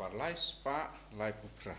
parlais pa lai putra.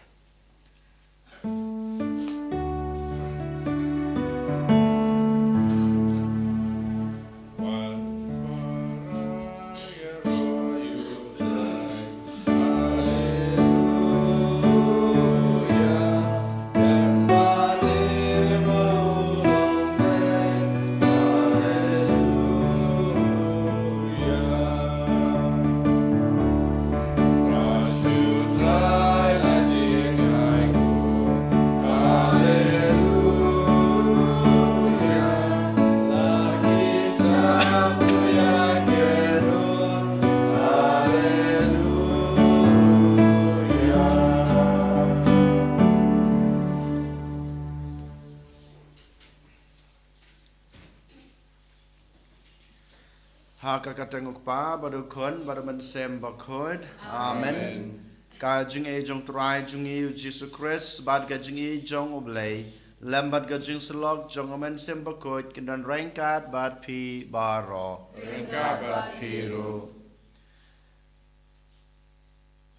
Kakatengok pa baru kon baru mensem bakod amen ka jing e jong trai jong e Jesus Christ bad ka jing e jong oblay lambat ka jing selok jong amen sem bakod kendan rengkat bad pi baro Rengkat bad pi ro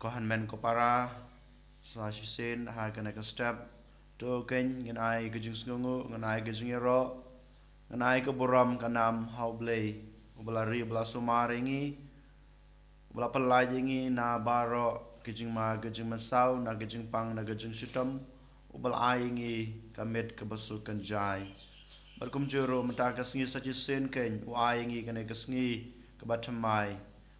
kohan men ko para slash sin ha kana ka step to ken ngan ai ka jing sngungu ngan ai ka jing ro ngan ai ka boram kanam haublay ubala ri ubala sumaringi ubala pelajengi na baro kijing ma kijing masau na kijing pang na kijing sitam ubala aingi kamet kebasukan jai barkum juro mata kasngi saji sen ken u aingi kane kasngi kebatamai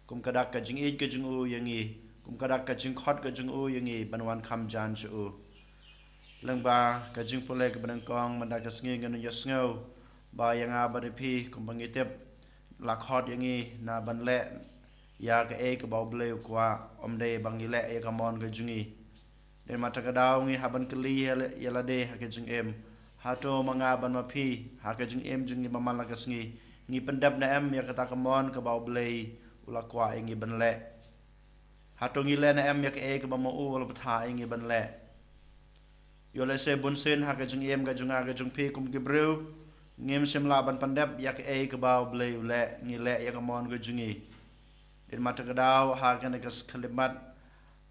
kum kadak kijing ej kijing u yangi kum kadak kijing khot kijing u yangi banwan kham jan chu lengba kijing pole ke benangkong mata kasngi nganu yasngau ba yang abadipi kum bangitep lakhot yangi na banle ya ke e ke bauble kwa omde bangile e kamon ke jungi den mata kadau ngi haban keli yala de ha ke jung em hato manga ban mapi ha ke jung em jungi mamala ke sngi ngi pendap na em ya kata kamon ke bauble ula kwa ngi banle hato ngi le na em ya ke e ke bamu ula patha ngi banle yo le se bun sen ha ke jung em ke junga ke jung pi kum ke breu ngem semla ban pandap yak e ke baw ble ule ngile yak mon ke jungi den mata kedau ha kan ke kalimat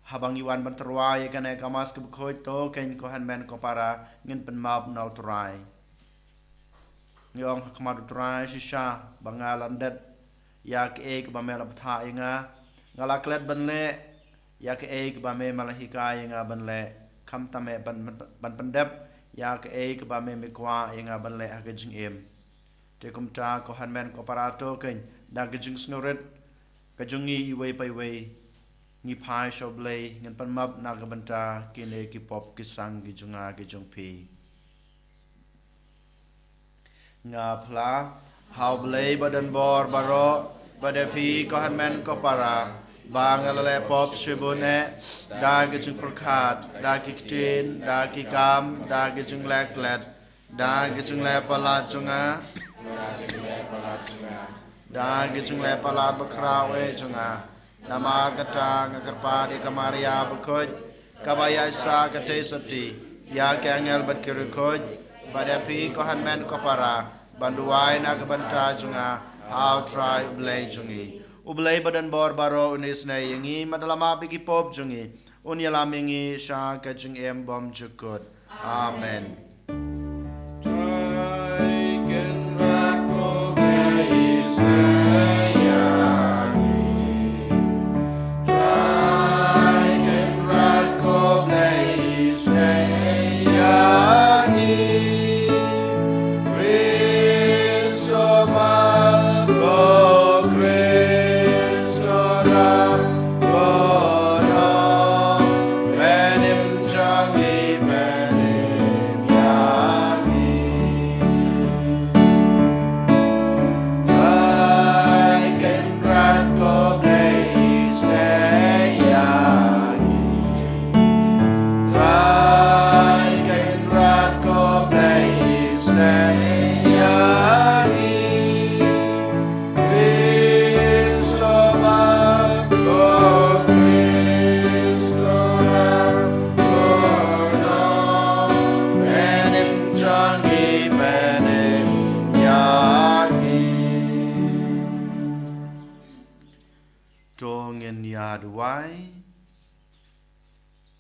habang iwan ban terwa ya kan ke mas ke khoi to ken ko han men ko para ngin pen map nau trai nyong khamad trai shisha bangalan dat yak e ke ba mela tha inga ngala klet ban le yak e ke ba me malahika inga ban le kham tame ban pandap ya ke e ke ba me kwa yang aban le ha ke jing em te kum ta ko han men ko parato ken da ke jing snoret ke jungi wei pai wei ni phai shoble ngan pan map na ga banta ke ne ki pop ki sang ki junga ke jung pi nga phla how ble badan bor baro badapi ko han men ko para Bangalale pop shibune da gijung perkat da kitin da kikam da gijung leklet da gijung lepala junga da gijung lepala bakrawe junga nama kata ngakarpa di kamaria bukoj kabaya sa kate sati ya kangel bat kirukoj badapi kohan men kopara banduai na kabanta junga how try blay jungi Ublay badan bor baro unis na yangi madalama bigi pop jungi unyalamingi sha kajung em bom jukut amen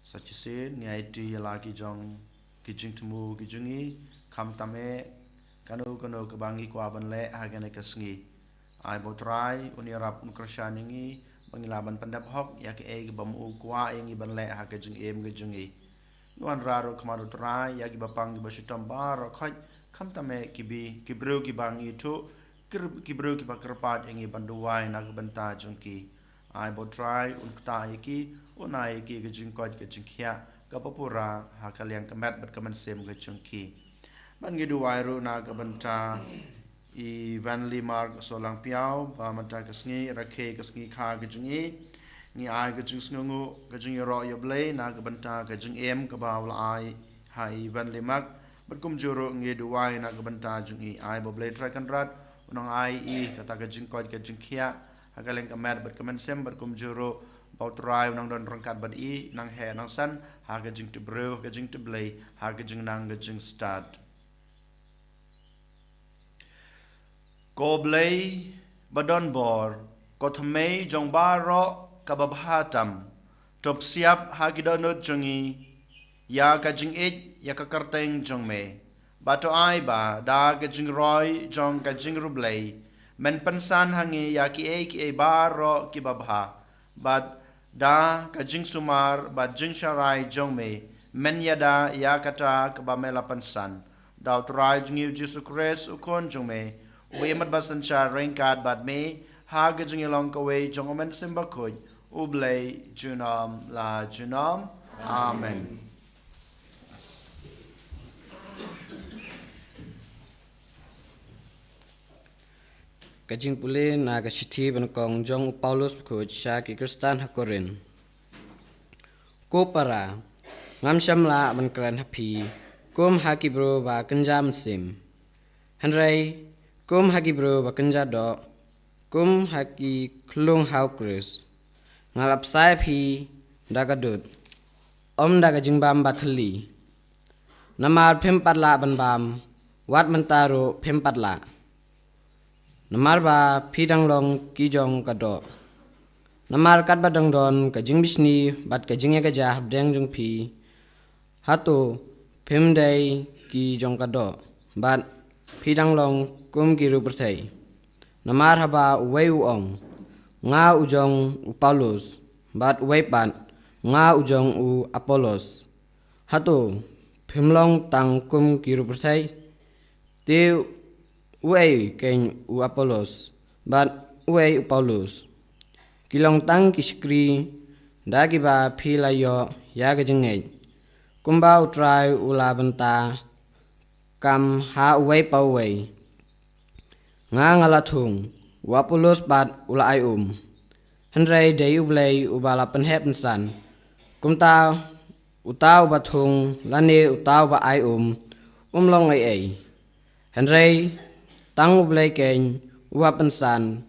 sachisin ni IT lagi jong kijing temu kijungi kam tame kanu kebangi kwa banle hagane kasngi ai botrai unirap nukrashaningi bangilaban pandap hok yak e bamu kwa ingi banle hagajung kijungi nuan raro kamaru trai yagi bapang basutam bar khaj kam tame kibru kibang itu kibru kibakerpat ingi banduai nak banta jungki ai botrai unkta yaki unai ki kijing koj kijing khia kapapura hakaliang kemet berkemen sem kijungki ban gidu wairu na kabanta I vanli mark solang piao ba mata kasngi rakhe kasngi kha kijungi ni ai kijung sngungu kijung ro yoblei na kabanta kijung em kabaw la ai hai vanli mak berkum juro ngidu wai na kabanta jungi ai boblei trakan rat unang ai kata kijung koj kijung khia hakaleng kemet berkemen sem berkum juro bautrai unang don rangkat bad nang he nang san ha kijung to bro kijung to blei ha kijung nang kijung start Ko blei badon bor ko thmei jong baro kababhatam top siap hagidonut jongi ya ka jing it ya ka karteng jong me bato ai ba da ka jing roi jong ka jing rublei men pansan hangi ya ki e baro ki babha bad da ka jing sumar bad jing sharai jong me men yada ya kata ka bamela pansan da trai jing Jesu Christ ukon jong me we mat basan cha rengkat bad me ha gajing along ka we jongomen simba khoj ublei junam la junam amen Kajing pule na kasithi ban kong jong Paulus khoj sha ki Kristan hakorin ko para ngam shamla ban kran happy kum haki bro ba kanjam sim hanrai kum haki bro bakenja do kum haki klung hau kris ngalap sai phi dagadut daga jingbam bathli namar phem patla ban bam wat mantaro phem patla namar ba phi danglong ki jong kado namar kat badang don ka jingbisni bat ka jingya ka ja habdeng jung phi hato phem dai ki jong kado bat phi danglong kum kiru perthai namar haba uwei uong nga ujong u Paulus bat uwei pan nga ujong u Apollos hato phimlong tang kum kiru perthai te uwei ken u Apollos bat uwei u Paulus kilong tang kiskri dagi ba philayo ya gajengei kumba utrai ulabanta kam ha uwei pa uwei nga ngalathung Apollos bat ulai henrai dei ublei ubala penhep san kumta utau bathung lane utau ba ai umlong ai henrai tang ublei ken uapen san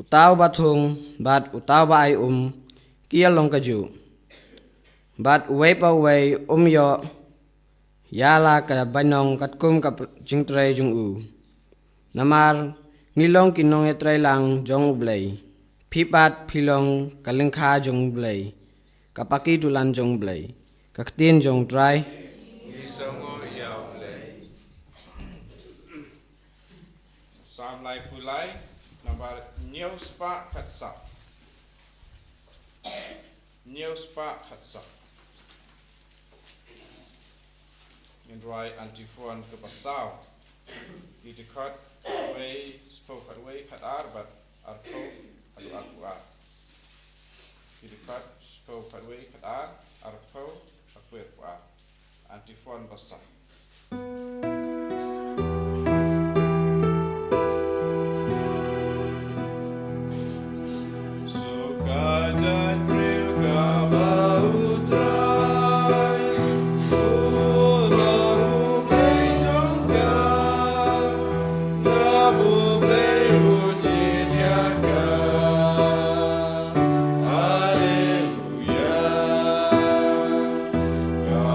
utau bathung bat utau ba ai kia long kaju bat uwei pa uwei yo yala ka banong katkum ka jingtrai jung namar ngilong kinong etrai lang jong ublei phipat philong kalengkha jong ublei kapaki dulan jong ublei kaktin jong trai Isongo yaulei. Sam lai pulai nambar Neuspa katsa. Neuspa katsa. Indrai antifon ke pasau. Di dekat way spoke way kat arbat arko adu akuar. Di dekat spoke way kat arko akuar. Antifon basah.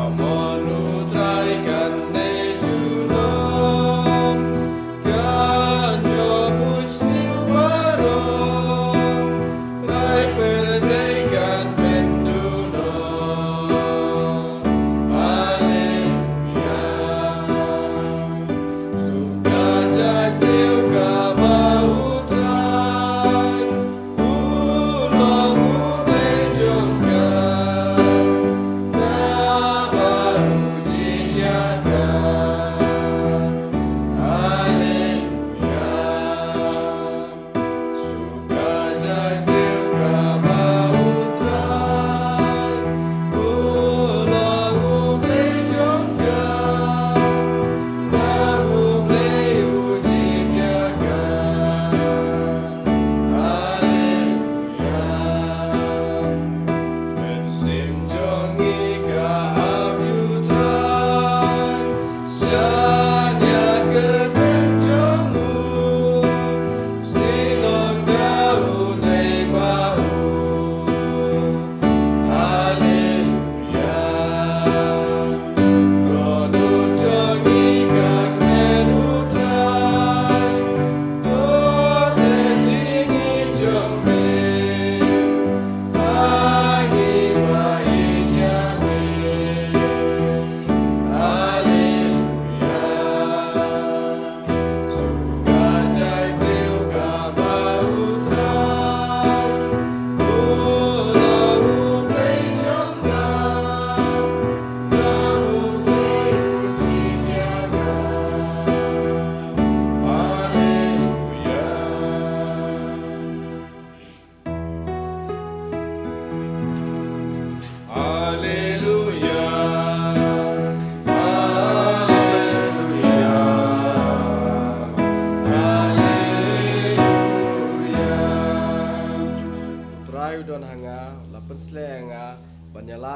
Come on, try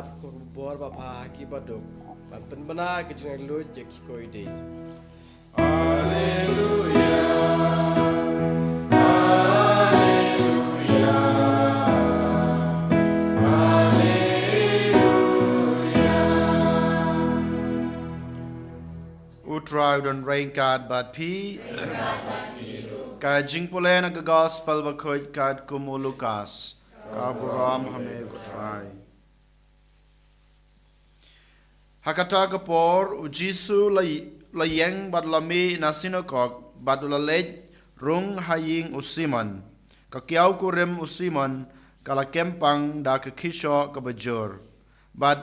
lap ko bor ba pa ki baduk ban penbena ke jeng lut je ki ko ide. Utrai don rain card but pi ka jing pole na ka gospel ba khoi card kumu Lucas ka buram hame ko try hakata ka por u Jisu la yeng bat la mi na synagogue bat la lej rung haying u Simon ka kiau ku rem u Simon kala kempang da ka kisho ka bajur bat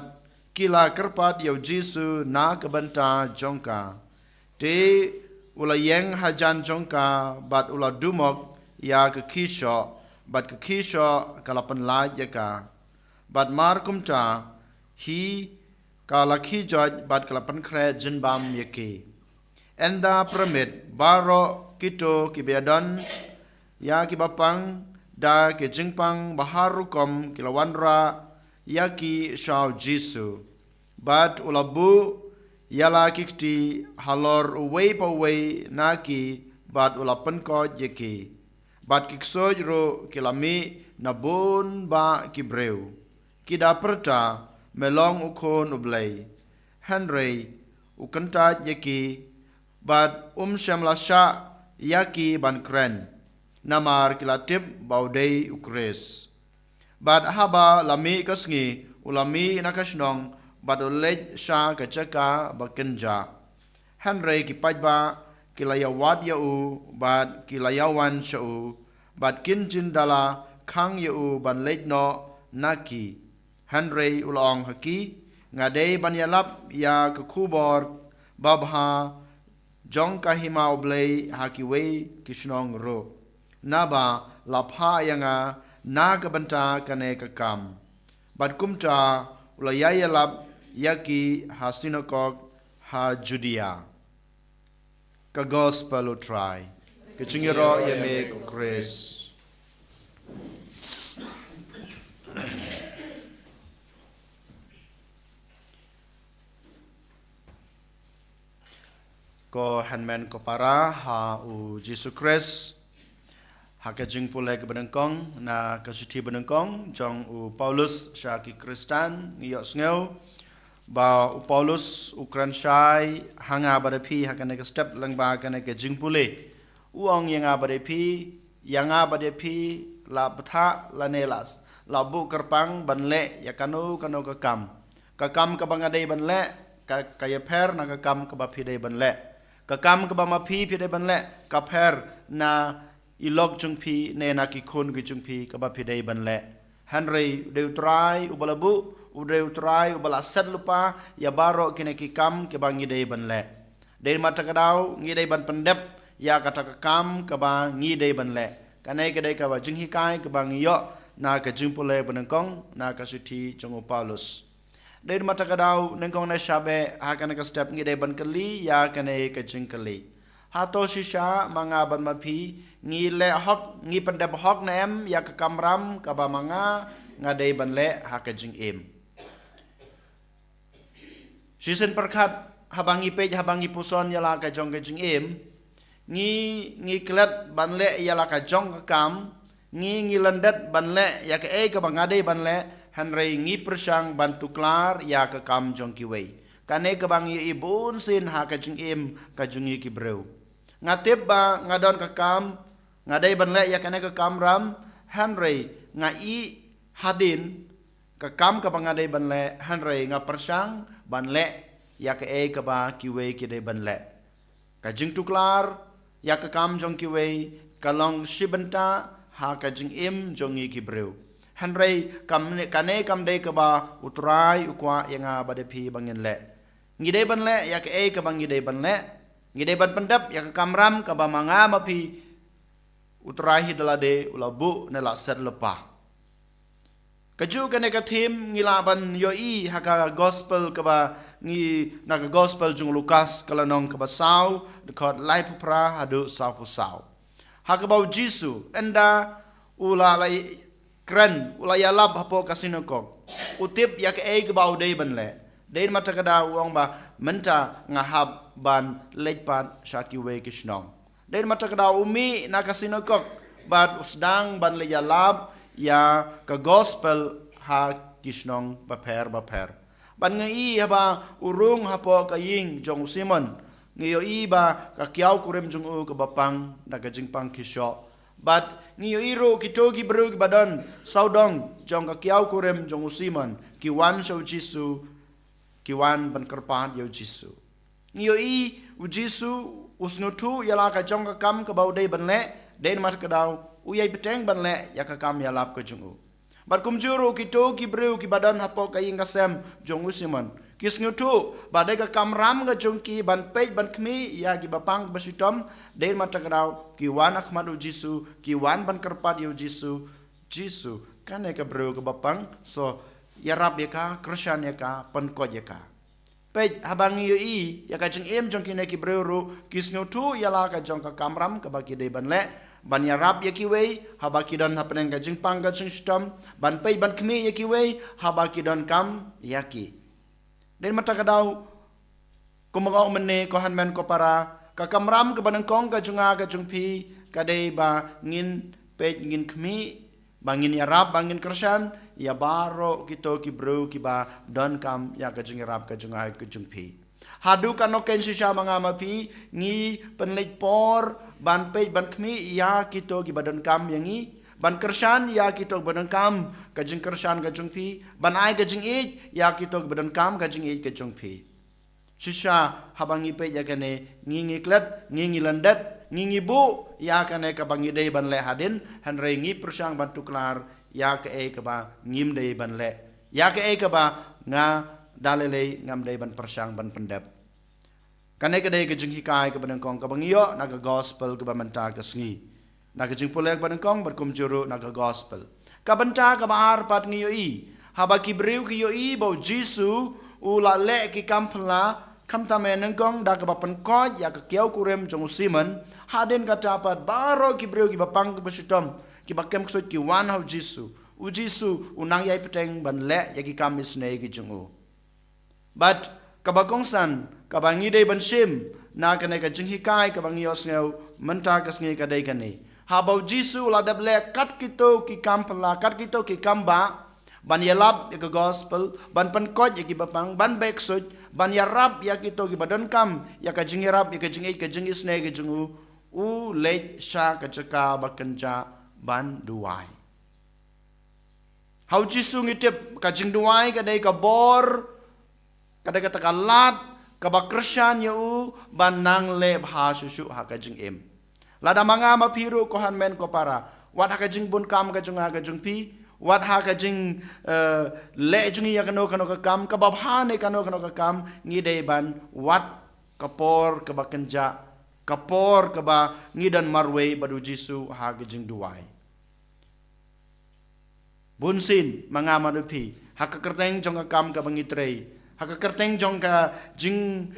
kila kerpat yau Jisu na ka banta jongka te ula yeng hajan jongka bat ula dumok ya ka kisho bat ka kisho kala penlaj ka bat mar kumta hi kala kijoj bat kala penkre jinbam yake enda permit baro kito kibiadan ya kibapang da ke jingpang baharukom kilawanra yaki shau Jisu bat ulabu yala kikti halor uway pa way naki bat ulapan ko yeki bat kiksoj ro kilami na bon ba kibreu kida perta melong ukon ublay Henry ukanta yeki bat shamlasha yaki ban kren namar kilatip baudei ukres bat haba lami kasngi ulami nakashnong bat ulej sha kachaka bakenja Henry kipajba kilayawat yau bat kilayawan shau bat kinjin dala khang yau ban lejno naki Henry ulong haki ngadei ban yalap ya kekubor babha jong kahima oblei hakiwe kishnong ro naba lapha yanga na kabanta kane kakam bat kumta ulayayalap yaki ha synagogue ha Judea ka gospel utrai ke chingiro yeme ko Chris ko hanmen ko para ha u Jesus Christ ha ka jing pule ke benengkong na ka suti benengkong jong u Paulus sha ki Kristan ngiyok sneu ba u Paulus ukran shai hanga badapi ha kana ka step lang ba kana ka jing pule uong yanga badapi yanga badapi la batha la nelas la bu kerpang banle ya kanu ka kam ka bangade banle ka ya per na ka kam ka ba phi dei banle ka kam ka ba ma phi dei banle ka per na ilok chung phi ne na ki khon ki chung phi ka ba phi dei banle Henry deu trai ubalabu udeu trai ubala set lupa ya baro kine ki kam ke bangi dei banle dei mata kadau ngi dei ban pendep ya kata ka kam ka ba ngi dei banle kanai ke dei ka ba jing hikai ka ba ngi yo na ka jing pole banengkong na ka suti jongo Paulus dei mata kadau nengkong na shabe ha kana ka step ngi dei ban kali ya kanai ka jing kali hato shisha manga ban mapi ngi le hok ngi pendep hok na em ya ka kamram ka ba manga ngadei ban le ha ka jing em Sisen perkat habangi pej habangi puson yala ka jong ka jing em ngi klet ban le yala ka jong ka kam ngi landat ban le ya ka ka ba ngadei ban le Henry ngi persang ban tuklar ya ka kam jong ki wei kane ka bang i bun sin ha ka jing em ka jung ki breu ngatip ba ngadon ka kam ngadei ban le ya kane ka kam ram Henry nga i hadin ka kam ka bangadei ban le Henry nga persang ban le ya ka ba ki wei ki dei ban le ka jing tuklar ya ka kam jong ki wei ka long shibanta ha ka jing em jong ki breu Henry kam kane kam dei ka ba utrai ukwa yanga ba de phi bangin le ngi dei ban le ya ka bang ngi dei ban le ngi dei ban pendap ya ka kamram ka ba manga ma phi utrai hidalade ulabu ne la set lepa kaju kane ka thim ngila ban yo I haka gospel ka ba ngi na ka gospel jung Lukas kala nong ka ba saw de khot lai pra hadu saw pu saw haka ba Jisu enda ula lai kren ulaya lab hapo kasino kok utip yak ke bau dei ban le dei mata kada uang ba menta ngahab ban lepan shaki we kishnong dei mata kada umi na kasino kok bat usdang ban le ya lab ya ka gospel ha kishnong ba per ban ngai haba urung hapo ka ying jong simon ngiyo iba ka kiau kurem jong u ka bapang na ka jingpang kisho but ngiyo iro kitogi bro ki badan saudong jong ka kiau kurem jong usiman ki wan shau jisu ki wan ban kerpat yo jisu ngiyo i u jisu usnutu yala ka jong ka kam ka bau dei ban le den mat ka dau u yai peteng ban le ya ka kam ya lap ka jong u but kumjuro kitogi bro ki badan hapo ka ying ka sem jong usiman kisnutu badai ka kamram ga jongki ban pej ban kmi ya ki bapang basitom den mata kadau ki wan akhmadu jisu ki wan ban kerpat yo jisu kane ka bro ka bapang so ya rab ya ka krishan ya ka pankot ya ka pej habang yo i ya ka jeng em jongki ne ki bro ro kisnutu ya la ka jong ka kamram ka baki de ban le ban ya rab ya ki wei habaki don hapneng ka jeng pang ka jeng stom ban pej ban kmi ya ki wei habaki don kam ya ki den mata kadau kumangau mene ko hanmen ko para ka kamram ka banangkong ka junga ka jungpi ka dei ba ngin pej ngin khmi bangin arab bangin krishan ya baro kito ki bro ki ba don kam ya ka jung arab ka junga ka jungpi hadu kano ken shisha manga mapi ngi penlej por ban pej ban khmi ya kito ki badan kam yangi ban kershan ya kita badan kam kajing kershan kajung pi ban ai kajing it ya kita badan kam kajing it kajung pi shisha habangi pe ya kane ngingi klet ngingi landat ngingi bu ya kane kabangi dei ban le hadin hanrei ngi persang ban tuklar ya ke e ka ba ngim dei ban le ya ke e ka ba nga dalele ngam dei ban persang ban pendap kane ka dei kajing hikai ka badan kong kabangi yo naga gospel ka ba manta ka sngi naga jing polek banengkong berkum juru naga gospel kabanta ka baar pat ngiyo i haba ki breu ki yo i bau jisu ula le ki kampla kamta menengkong da ka bapan ko ya ka kiau kurem jong simon haden ka tapat baro ki breu ki bapang ki basitom ki bakem ksot ki wan hau jisu u jisu unang yai peteng ban le ya ki kamis ne ki jong u but kabakong san kabangi dei ban sim na ka ne ka jing hikai ka bangi os ngeu menta ka sngi ka dei ka ni habau jisu la dable kat kito ki kampla kat kito ki kamba ban yalab ya gospel ban pankot ya ki bapang ban beksut ban yarab ya kito ki badan kam ya ka jingirab ya ka jingit ka jingis ne ka jingu u le sha ka chaka bakanja ban duai hau jisu ngitip ka jing duai ka dei ka bor ka dei ka takalat ka bakrshan ya u ban nang le bha susu ha ka jing em lada manga mapiru ko hanmen ko para wat ha ka jing bun kam ka junga ka jungpi wat ha ka jing le jungi ya kano ka kam ka babhane kano ka kam ngi dei ban wat kapor ka bakanja kapor ka ba ngi dan marwe badu jisu ha ka jing duai bunsin manga manupi ha ka kerteng jong ka kam ka bangitrei ha ka kerteng jong ka jing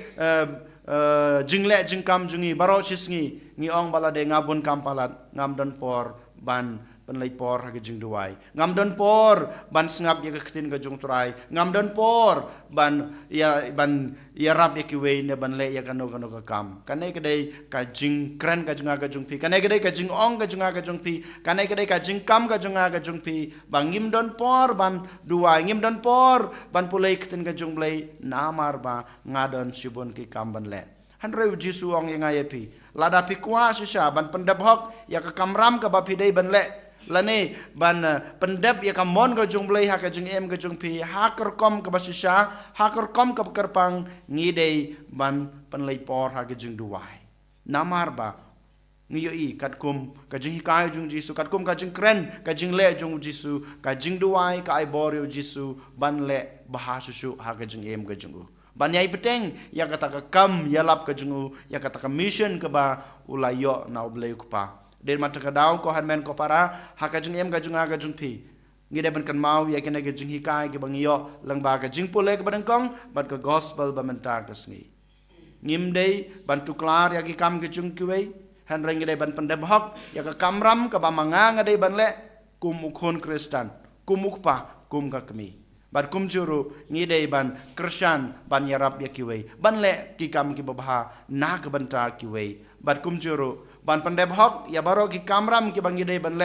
jingle jingkam jungi baro chisngi ngi ong balade ngabun kampalat ngam don por ban penlai por ha jing duai ngam don por ban sngap ya ketin ga jung trai ngam don por ban ya rap ya kiwe ne ban le ya kano ka kam kanai kedai ka jing kran ka junga ka jung pi kanai kedai ka jing ong ka junga ka jung pi kanai kedai ka jing kam ka junga ka jung pi bang ngim don por ban duai ngim don por ban pulai ketin ka jung blai namar ba ngadon sibon ki kam ban le hanreu jisu ong yang ayapi lada pi kwa shisha ban pendap hok ya ka kamram ka ba pi dei ban le lane ban pendap ya ka mon ka jung blai ha ka jung em ka jung pi ha ker kom ka ba shisha ha ker kom ka kerpang ngi dei ban penlai por ha ka jung duai namar ba ngiyo i kat kum ka jing hikai jung jisu kat kum ka jing kren ka jing le jung jisu ka jing duai ka ai bor yo jisu ban le bah susu ha ka jing em ka jung ban yai peteng ya kata ka kam ya lap ka jung ya kata ka mission ka ba ulayo na oblei ku pa den mata ka daw ko han men ko para ha ka jing em ka jung pi ngi de ban kan mau ya kena ka jing hikai ka bang yo lang ba ka jing pole ka ban kong bat ka gospel ba menta ka sngi ngim dei ban tu klar ya ki kam ka jung ki wei han reng dei ban pendem hok ya ka kamram ka ba manga nga dei ban le kum ukon Kristen kum ukpa kum kakmi bat kum juru ngidei ban Kristen ban yarap yakiwe ban le ki kam ki babha na ka banta kiwe bat kum juru ban pandeb hok ya baro ki kamram ki bangidei ban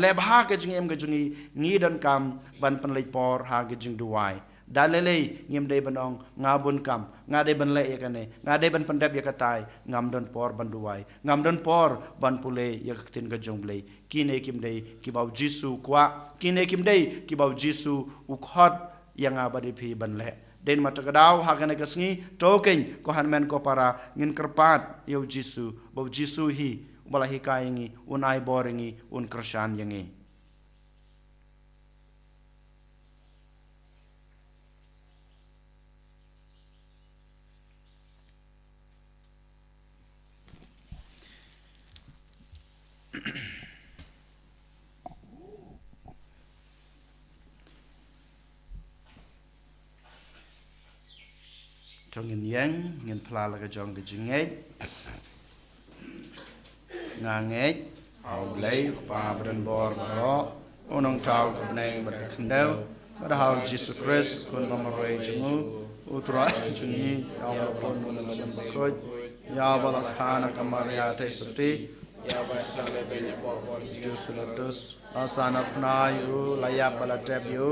le bha ke jing em ke jungi ngi dan kam ban pan le por ha ke jing duai dalele ngim dei banong ngabun kam ngade ban le yakane ngade ban pandab yakatai ngam don por ban duai ngam don por ban pule yakatin ka jongle kine kim dei ki bau Jisu kwa kine kim dei ki bau Jisu ukhot yang abadi phi ban le den matagadaw hagane kasngi token ko hanmen ko para ngin kerpat yo Jisu bau Jisu hi balahi kaingi unai boringi un Kristen yangi trong ngin pla la ka jong ka jinget nga nget au lei pa bran bor ro onong tau ka neng bar khandel bar hal Jesus Christ kun ma roi jungu utra jungi au pon mun na sam ko ya bala khana kamaria te suti ya ba sale be ne bor Jesus pilatus asana pnayu layap bala tep yu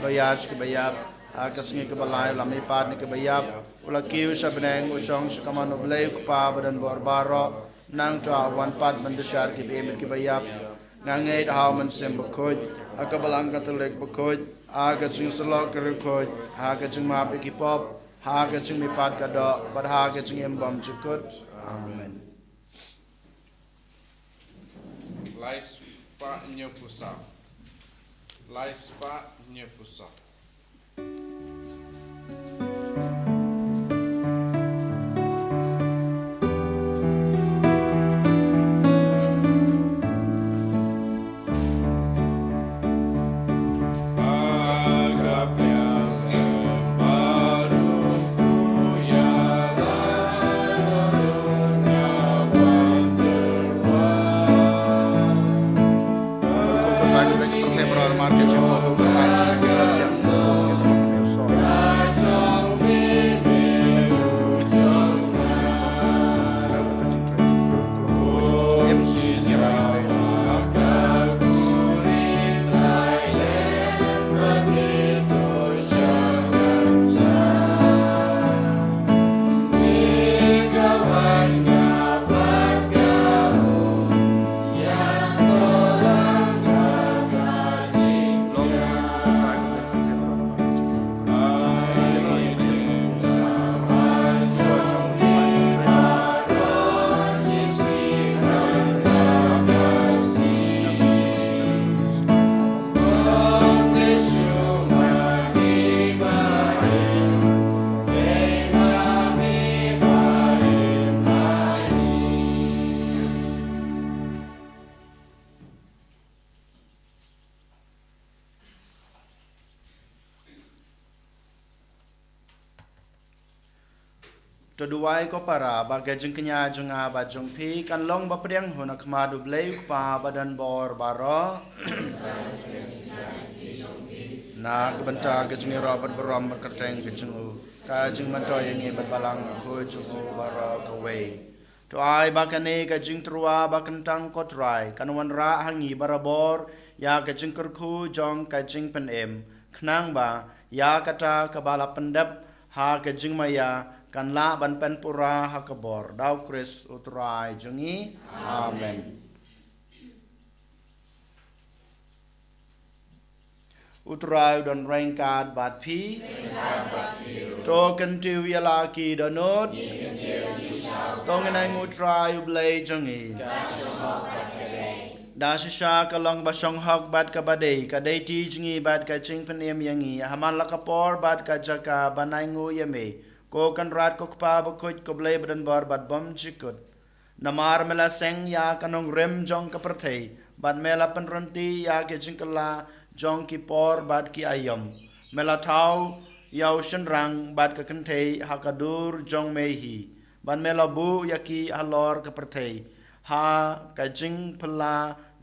loyach ke bayap akasngi ke balai lamai pat ni ke bayap ulakiu sabneng usong sakaman oblay kupa badan barbaro nang ta wan pat mandashar ki bemit ki bayap ngangay dahaw man sem bakoj akabalang katulik bakoj akasing salok kerukoj akasing mapi ki pop akasing mi pat kada bad akasing embam chukut amen Lais pa nyopusa. Lais pa nyopusa. Toduai ko para bagai jeng kenya jenga ba jeng pi kan long ba priang honak ma du blei pa badan bor baro na kebenta ke jeng Robert berom berkerteng ke jeng ka jeng manto yang bat balang ko jeng baro ko wei to ai ba kane ka jeng trua ba kentang ko trai kan wan ra hangi barabor ya ka jeng kerku jong ka jeng pen em knang ba ya kata kabala pendap ha ka jeng maya kan la ban pen pura hakabor dau Kris utrai jungi amen utrai don rengkat bat pi to kan tu yala ki donot tong nai utrai blai jungi da sha kalong basong hok bat ka badai ka dai ti jungi bat ka ching pen em yangi haman la kapor bat ka jaka banai ngu yame ko kan rat ko pa ba khoj ko blai badan bar bat bom chikut namar mela seng ya kanong rem jong ka prathei bat mela pan ronti ya ke jingkala jong ki por bat ki ayam mela thau yaw shen rang bat ka kanthei hakadur jong mehi ban mela bu ya ki halor ka prathei ha ka jing phala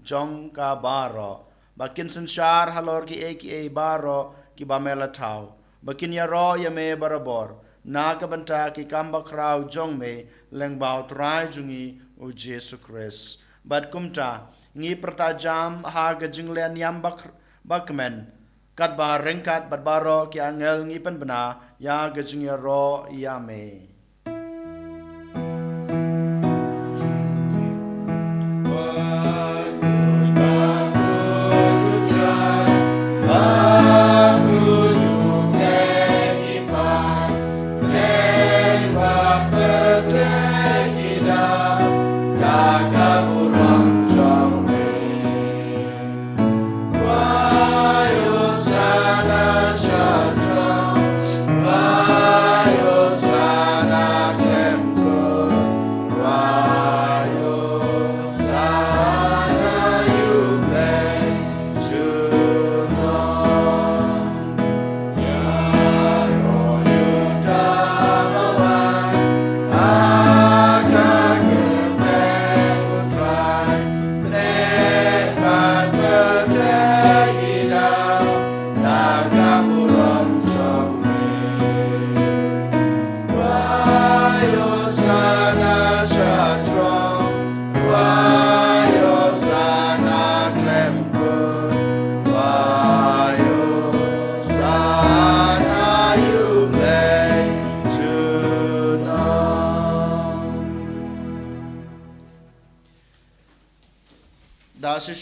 jong ka baro bakin sensar halor ki e baro ki bamela tau bakin ya ro ya me barabor na ka banta ki kamba krau jong me leng bau trai jungi u Jesu Christ bat kumta ngi pertajam ha ga jinglen yam bakmen kat ba rengkat bat baro ki angel ngi pen bena ya ga jing ya ro ya me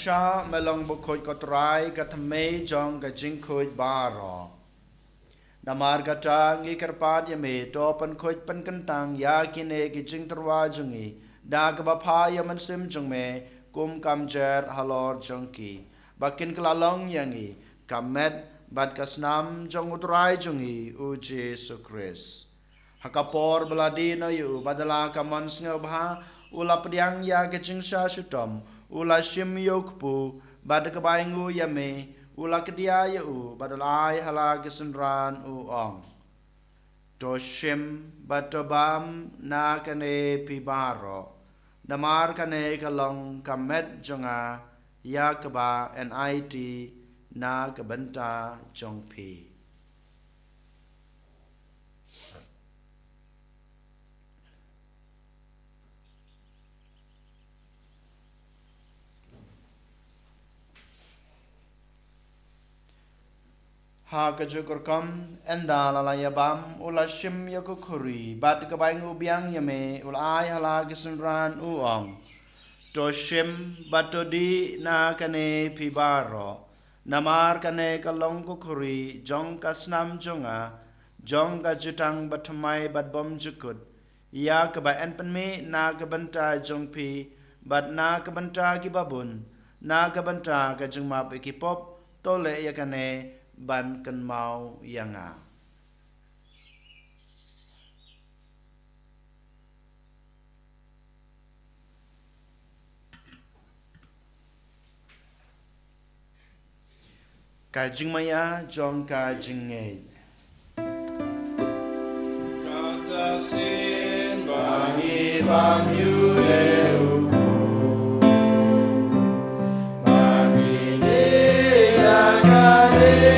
Sha melong bukoj kotrai katame jong ka jingkoj baro namar kata ngi kerpat yame topan koj pen kentang ya kine ki jing terwa jungi da ka bapa ya mensim jong me kum kam jer halor jongki bakin kelalong yangi kamet bat kasnam jong utrai jungi u Jesu Christ hakapor beladi no yu badala kaman snobha ula pediang ya ke jingsha sutom ula shim yokpu bad kebaingu yame ula kedia yu badalai hala kesenran u ong to shim batobam na kane pibaro namar kane kalong kamet jonga yakba NIT na kebenta jongpi ha kajukur kam enda lalaya bam ula shim yakukuri bat kabaingu biang yame ula ai hala gisunran uong to shim batodi na kane pibaro namar kane kalong kukuri jong kasnam jonga jong ka jutang batamai bat bom jukut ya kaba enpenme na kabanta jongpi bat na kabanta kibabun na kabanta ka jungma pikipop tole yakane ban kan mau yanga ka jingmaya jong ka jinge kata sin bangi bam yu leu bangi de akare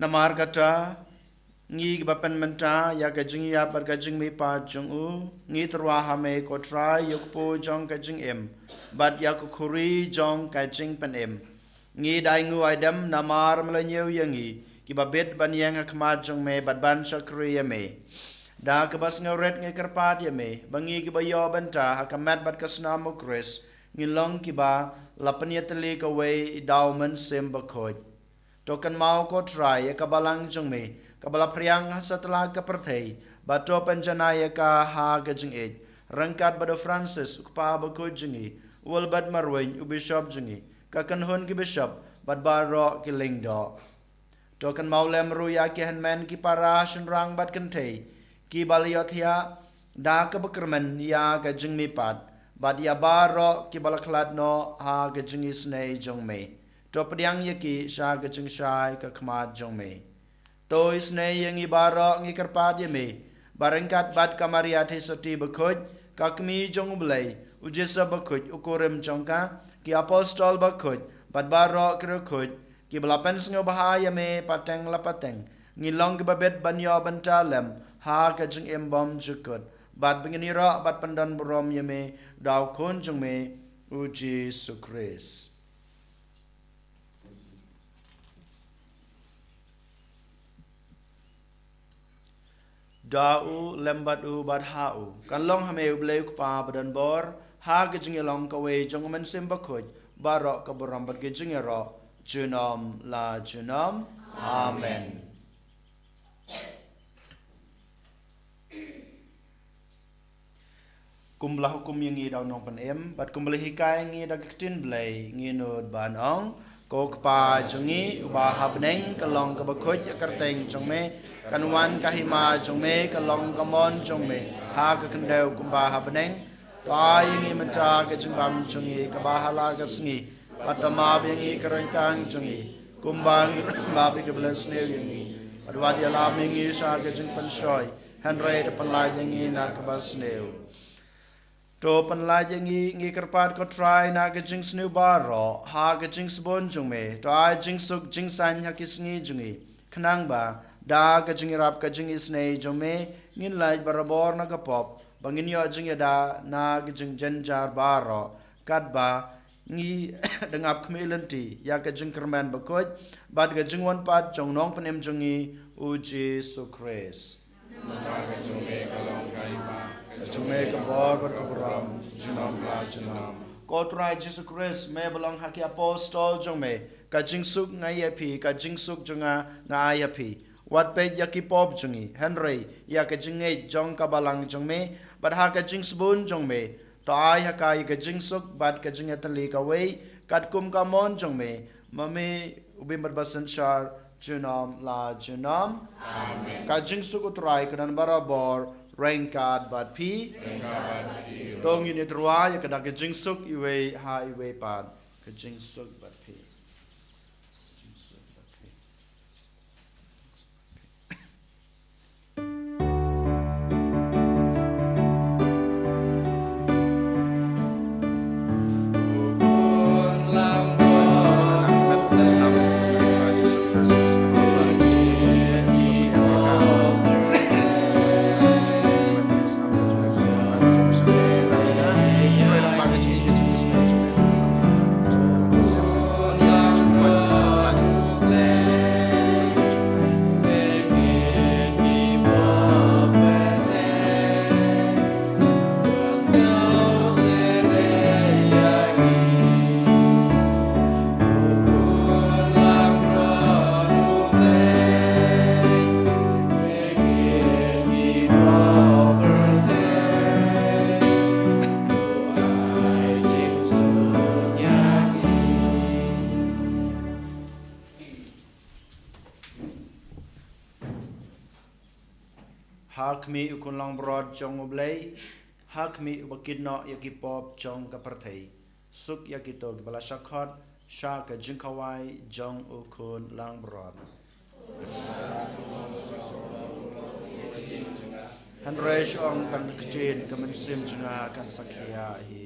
namar kata ngi bapan menta ya kajing ya par kajing me pa jung u ngi terwa hame ko try yukpo jong kajing em bat ya ko khuri jong kajing pan em ngi dai ngu aidam namar mlanyew yangi ki babet ban yang khma jong me bat ban shakri me da ka bas ngret ngi karpat me bangi ki bayo banta hakamat bat kasna mo kris ngi long ki ba lapanyatli ka we dauman sem bakhoj tokan mau ko try ka balang jong me kabala priang hasatla ka perthei bato panjana ka ha gajing ej rangkat bado Francis ukpa bako jingi wal bad marwen u bishop jingi ka kanhon ki bishop bad baro ki lingdo tokan mau lem ru ya ki hanman ki para shinrang bad kantei ki baliothia da ka bakrman ya ka jingmi pat Bad ya baro ki balaklat no ha gajing isnei jong me. To pediang yaki sha gajing shai ka kmat jong me. To isnei yang ibaro ngi kerpad ye me. Barengkat bad kamaria te soti bekoj ka kmi jong blai. Ujisa bekoj ukurim jongka ki apostol bekoj. Bad baro kira koj ki balapan sngo bahaya me pateng lapateng. Ngilong ki babet banyo bantalem ha gajing embom jukut. Bad benginira bad pandan borom ye me daw kon jong me uji sukris. Dau lembat u bad hau kan long hame ublei kupa badan bor ha gajing long kawe jong men simba khoj baro ka boram bad gajing ro junom la junom amen. Kumlah hukum yang ngi daw nong pan em bat kumlah hikai ngi da kitin blai ngi nud ban ong ko kpa jongi uba habneng kalong ka bakhoj karteng jong me kanwan kahima jong me kalong kamon jong me ha ka kendau kumba habneng tai ngi menta ka jingbam jongi ka bahala ka sngi patama bengi karangkang jongi kumbang ma bi ka bless ne ngi adwadi alam ngi sa ka jing pan shoy hanrai de panlai ngi na ka bas neu. To panlai ngi kerpat ko try na ga jing snu baro ha ga jing sbon jung me to ai jing suk jing san ha kis ngi jungi khnang ba da ga jing rap ga jing isne jung me ngin lai barabor na ga pop bangin yo jing da na ga jing janjar baro kat ba ngi dengap khmelenti ya ga jing kerman ba ko bad ga jing wan pat jong nong panem jungi uji sukres Jume ka bor berkeberam junam la junam. Kotrai Jesus Christ me belong haki apostol jong me ka jingsuk ngai api ka jingsuk junga ngai api. Wat pe yaki pop jungi Henry ya ka jingai jong ka balang jong me bad ha ka jingsbun jong me to ai ha ka ka jingsuk bad ka jingatali ka wei kat kum ka mon jong me mame ubim basan char junam la junam. Amen. Ka jingsuk utrai kanan barabor Rengkat bat pi tong unit ruwa ya kada ke jingsuk iwe ha iwe pan ke jingsuk bat pi hak mi ukun long brod jong oblei hak mi ubakid no yaki pop jong ka parthei suk yaki to bala shakhot sha ka jinkawai jong ukun lang brod Hanresh ong kan ktin kamen sim junga kan sakya hi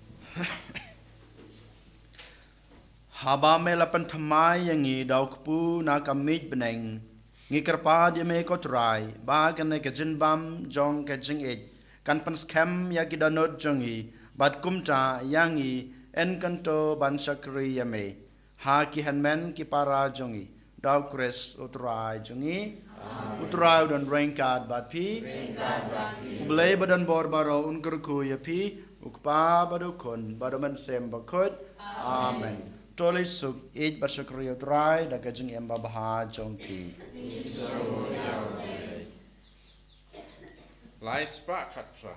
Haba me lapan thamai yang ngi dau kpu na kamit beneng ngi kerpa dia me kotrai ba kan ke jinbam jong ke jing e kan pan scam ya kidanot jongi bat kumta yangi en kanto ban sakri ya me ha ki hanmen ki para jongi dau kres utrai jongi utrai dan rengkat bat pi ublei badan bor baro unkurku ya pi ukpa badukon badoman sem bakut amen Toleh suk ej basyukri utrai dan kajeng emba baha jongki. Lai spa katra.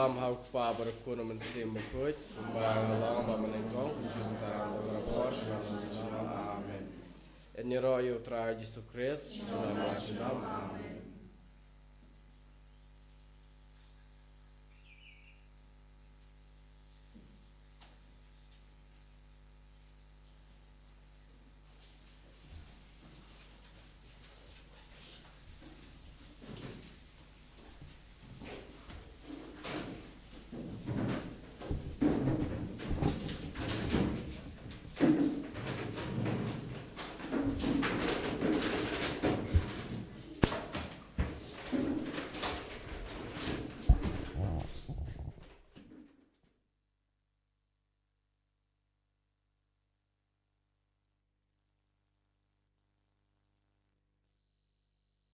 Abraham hau pa berkuno mensim bekut bang long ba menengkong junta berapor amen. Eniro yu tra Jesus Christ nama Tuhan.